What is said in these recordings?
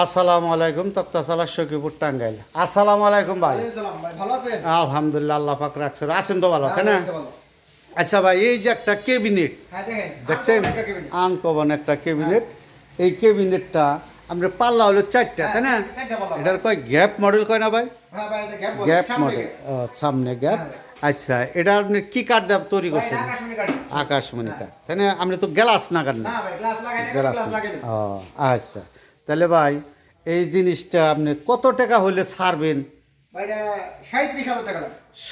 আসসালামু আলাইকুম, তক্তাশালা সখীপুর টাঙ্গাইল। আসসালামু আলাইকুম ভাই। আলহামদুলিল্লাহ, আল্লাহ পাক রাখছেন, আছেন তো ভালো, তাই না? আচ্ছা ভাই, এই যে একটা ক্যাবিনেট দেখছেন, আনকমন একটা ক্যাবিনেট। এই ক্যাবিনেটটা আমরা পাল্লা হলো 4টা, তাই না? এটার কয় গ্যাপ মডেল কয় না ভাই? গ্যাপ মডেল, সামনে গ্যাপ। আচ্ছা, এটা আপনি কি কাঠ দিয়ে তৈরি করছেন? আকাশমণি কাঠ, তাই না? আপনি তো গ্লাস লাগান না? গ্লাস। ও আচ্ছা, তাহলে ভাই এই জিনিসটা আপনি কত টাকা হলে ছাড়বেন?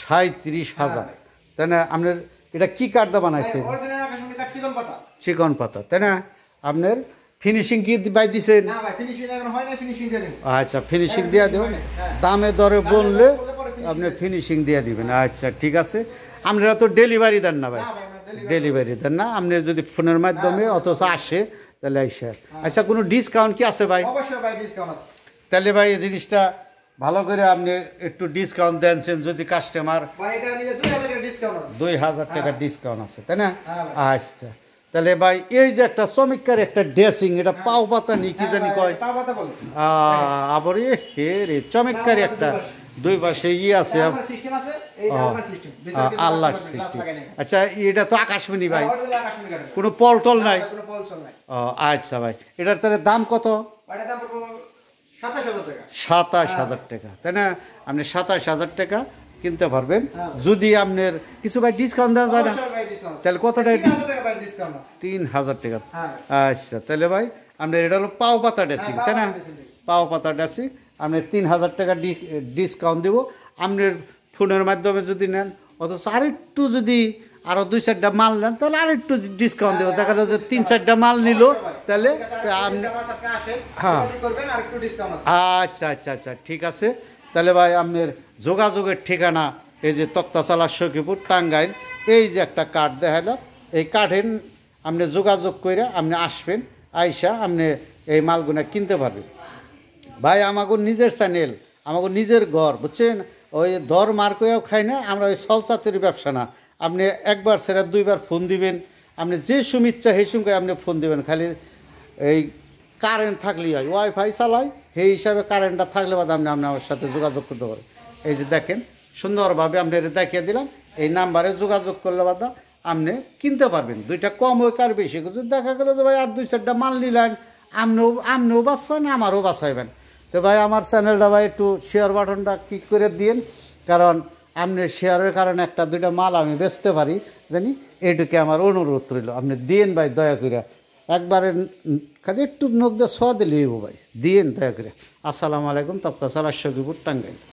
37,000, তাই না? আপনার এটা কি কাঠ দিয়ে বানাইছেন? চিকন পাতা, তাই না? আপনার ফিনিশিং কি ভাই দিছেন? আচ্ছা, ফিনিশিং দিয়ে দেবেন, দামে দরে বললে আপনি ফিনিশিং দিয়ে দিবেন। আচ্ছা ঠিক আছে। আপনারা তো ডেলিভারি দেন না ভাই? ডেলিভারি দেন না, আপনার যদি ফোনের মাধ্যমে অথচ আসে তাহলে আইসা। আচ্ছা, কোনো ডিসকাউন্ট কি আছে ভাই? তাহলে ভাই এই জিনিসটা ভালো করে আপনি একটু ডিসকাউন্ট দেনছেন, যদি কাস্টমার 2,000 টাকা ডিসকাউন্ট আছে, তাই না? আচ্ছা, তাহলে ভাই এই যে একটা চমৎকার একটা ড্রেসিং, এটা পাও পাতা নি কি জানি কয়, আবার হে রে চমৎকার একটা, দুই পাশে আছে আল্লাহ সিস্টেম। আচ্ছা, এটা তো আকাশমণি ভাই, কোনো পলটল নাই? ও আচ্ছা ভাই, এটার তাহলে দাম কত? 27,000 টাকা, তাই না? আপনি 27,000 টাকা কিনতে পারবেন, যদি আপনার কিছু ভাই ডিসকাউন্ট দেওয়া যায় না? তাহলে কত টাকা? 3,000 টাকা। আচ্ছা, তাহলে ভাই আপনার এটা হলো পাও পাতা ড্রেসিং, তাই না? পাও পাতা ড্রেসিং আপনি 3,000 টাকা ডিসকাউন্ট দেবো। আপনার ফোনের মাধ্যমে যদি নেন, অথচ আরেকটু যদি আরও 2-4টা মাল নেন তাহলে আরেকটু ডিসকাউন্ট দেবো। দেখা গেল যে 3-4টা মাল নিল, তাহলে হ্যাঁ। আচ্ছা আচ্ছা আচ্ছা, ঠিক আছে। তাহলে ভাই আপনার যোগাযোগের ঠিকানা এই যে তক্তাশালা সখীপুর টাঙ্গাইল, এই যে একটা কার্ড দেখালাম, এই কার্ডের আপনি যোগাযোগ করে আপনি আসবেন, আইসা আপনি এই মালগুলো কিনতে পারবেন। ভাই আমাকে নিজের চ্যানেল, আমাকে নিজের ঘর, বুঝছেন? ওই দর মার করেও খাই না আমরা, ওই সলসাতের ব্যবসা না। আপনি একবার সেরা 2বার ফোন দিবেন, আপনি যে সুমিচ্ছা সেই সঙ্গে আপনি ফোন দিবেন, খালি এই কারেন্ট থাকলেই হয়, ওয়াইফাই চালাই সেই হিসাবে কারেন্টটা থাকলে বাদে আপনি আমার সাথে যোগাযোগ করতে পারেন। এই যে দেখেন সুন্দরভাবে আপনি এটা দেখিয়ে দিলাম, এই নাম্বারে যোগাযোগ করলে বাদা আপনি কিনতে পারবেন। 2টা কম হোক আর বেশি, যদি দেখা গেলো যে ভাই আর 2-4টা মাল নিলেন, আপনিও বাঁচবেন আমারও বাঁচাইবেন। তো ভাই আমার চ্যানেলটা ভাই একটু শেয়ার বাটনটা ক্লিক করে দিন, কারণ আপনি শেয়ারের কারণে 1-2টা মাল আমি বেচতে পারি জানি, এইটুকু আমার অনুরোধ রইল। আপনি দিন ভাই দয়া করে, একবারে খালি একটু নখ দিয়ে ছোঁয়া দিলেই ভাই দিন দয়া করে। আসসালামু আলাইকুম, তক্তাশালা সখীপুর টাঙ্গাইল।